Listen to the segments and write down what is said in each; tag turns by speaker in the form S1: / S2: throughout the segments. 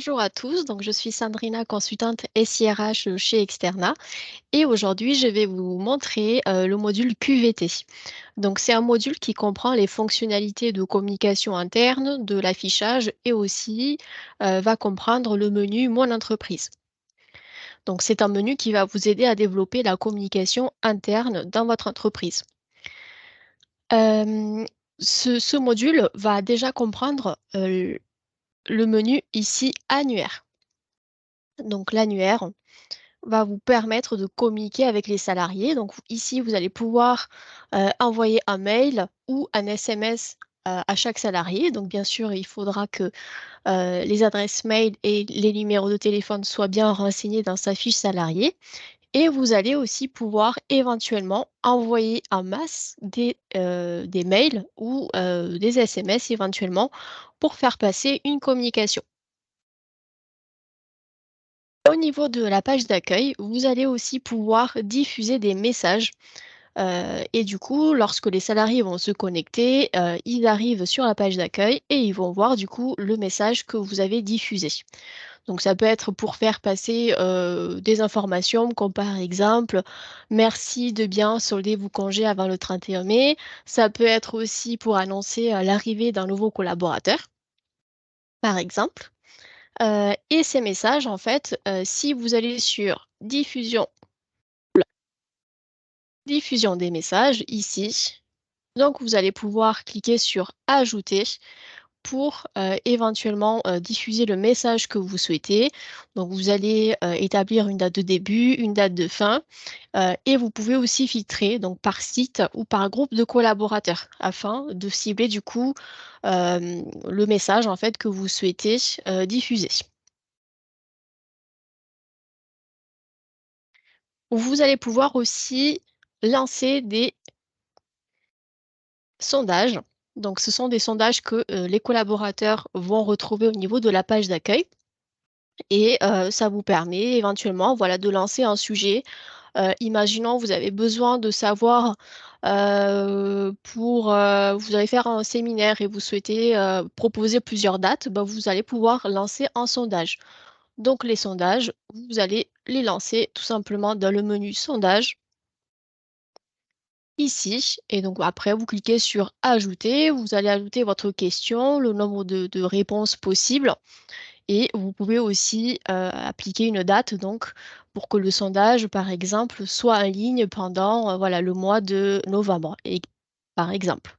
S1: Bonjour à tous, donc je suis Sandrina, consultante SIRH chez Externa et aujourd'hui je vais vous montrer le module QVT. Donc c'est un module qui comprend les fonctionnalités de communication interne, de l'affichage et aussi va comprendre le menu Mon entreprise. Donc c'est un menu qui va vous aider à développer la communication interne dans votre entreprise. Euh, ce module va déjà comprendre le menu ici annuaire. Donc l'annuaire va vous permettre de communiquer avec les salariés. Donc ici, vous allez pouvoir envoyer un mail ou un SMS à chaque salarié. Donc bien sûr, il faudra que les adresses mail et les numéros de téléphone soient bien renseignés dans sa fiche salarié. Et vous allez aussi pouvoir éventuellement envoyer en masse des mails ou des SMS éventuellement pour faire passer une communication. Au niveau de la page d'accueil, vous allez aussi pouvoir diffuser des messages. Et du coup, lorsque les salariés vont se connecter, ils arrivent sur la page d'accueil et ils vont voir du coup le message que vous avez diffusé. Donc ça peut être pour faire passer des informations comme par exemple merci de bien solder vos congés avant le 31 mai. Ça peut être aussi pour annoncer l'arrivée d'un nouveau collaborateur, par exemple. Et ces messages, en fait, si vous allez sur diffusion des messages ici, donc vous allez pouvoir cliquer sur ajouter pour éventuellement diffuser le message que vous souhaitez. Donc vous allez établir une date de début, une date de fin et vous pouvez aussi filtrer donc par site ou par groupe de collaborateurs afin de cibler du coup le message en fait que vous souhaitez diffuser. Vous allez pouvoir aussi lancer des sondages. Donc, ce sont des sondages que les collaborateurs vont retrouver au niveau de la page d'accueil et ça vous permet éventuellement voilà, de lancer un sujet. Imaginons vous avez besoin de savoir vous allez faire un séminaire et vous souhaitez proposer plusieurs dates, ben, vous allez pouvoir lancer un sondage. Donc, les sondages, vous allez les lancer tout simplement dans le menu sondage ici. Et donc après, vous cliquez sur ajouter, vous allez ajouter votre question, le nombre de réponses possibles et vous pouvez aussi appliquer une date donc pour que le sondage, par exemple, soit en ligne pendant voilà, le mois de novembre, par exemple.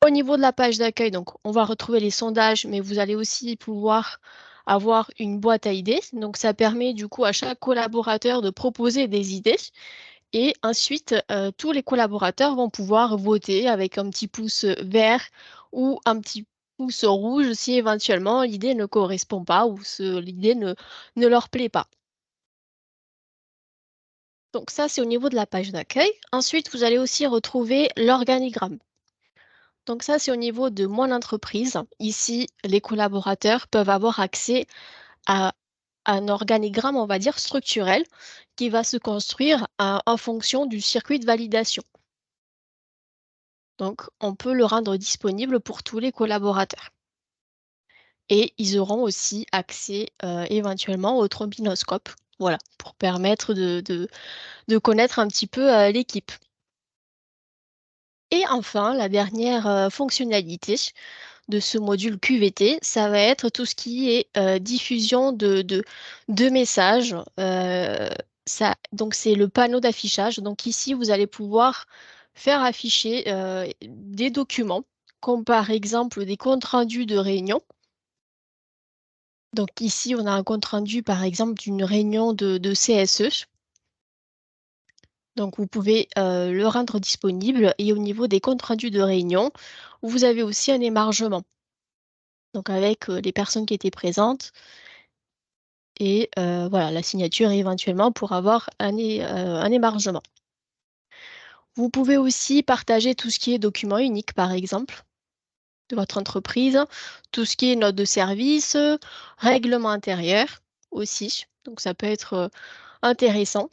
S1: Au niveau de la page d'accueil, donc on va retrouver les sondages, mais vous allez aussi pouvoir avoir une boîte à idées. Donc ça permet du coup à chaque collaborateur de proposer des idées. Et ensuite, tous les collaborateurs vont pouvoir voter avec un petit pouce vert ou un petit pouce rouge si éventuellement l'idée ne correspond pas ou l'idée ne leur plaît pas. Donc ça, c'est au niveau de la page d'accueil. Ensuite, vous allez aussi retrouver l'organigramme. Donc ça, c'est au niveau de mon entreprise. Ici, les collaborateurs peuvent avoir accès à un organigramme, on va dire, structurel qui va se construire en fonction du circuit de validation. Donc, on peut le rendre disponible pour tous les collaborateurs. Et ils auront aussi accès éventuellement au trombinoscope, voilà, pour permettre de connaître un petit peu l'équipe. Et enfin, la dernière fonctionnalité de ce module QVT, ça va être tout ce qui est diffusion de messages. Donc, c'est le panneau d'affichage. Donc, ici, vous allez pouvoir faire afficher des documents, comme par exemple des comptes rendus de réunion. Donc, ici, on a un compte rendu, par exemple, d'une réunion de CSE. Donc, vous pouvez le rendre disponible. Et au niveau des comptes rendus de réunion, vous avez aussi un émargement. Donc, avec les personnes qui étaient présentes et voilà, la signature éventuellement pour avoir un émargement. Vous pouvez aussi partager tout ce qui est document unique, par exemple, de votre entreprise, tout ce qui est note de service, règlement intérieur aussi. Donc, ça peut être intéressant.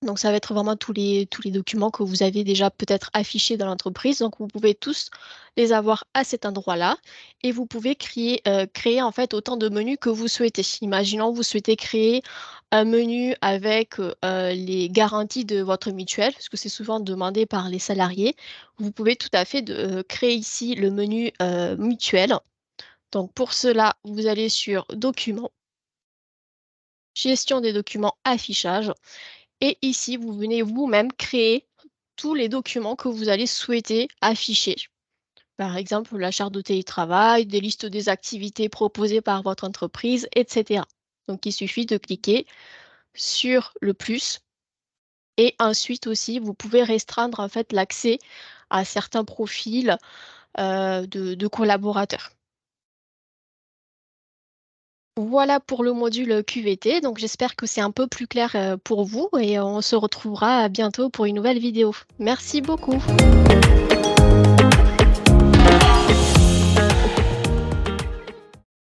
S1: Donc ça va être vraiment tous les documents que vous avez déjà peut-être affichés dans l'entreprise. Donc vous pouvez tous les avoir à cet endroit-là et vous pouvez créer en fait autant de menus que vous souhaitez. Imaginons vous souhaitez créer un menu avec les garanties de votre mutuelle, parce que c'est souvent demandé par les salariés. Vous pouvez tout à fait créer ici le menu mutuel. Donc pour cela, vous allez sur Documents, Gestion des documents, Affichage. Et ici, vous venez vous-même créer tous les documents que vous allez souhaiter afficher. Par exemple, la charte de télétravail, des listes des activités proposées par votre entreprise, etc. Donc, il suffit de cliquer sur le plus. Et ensuite aussi, vous pouvez restreindre en fait l'accès à certains profils de collaborateurs. Voilà pour le module QVT. Donc, j'espère que c'est un peu plus clair pour vous et on se retrouvera bientôt pour une nouvelle vidéo. Merci beaucoup.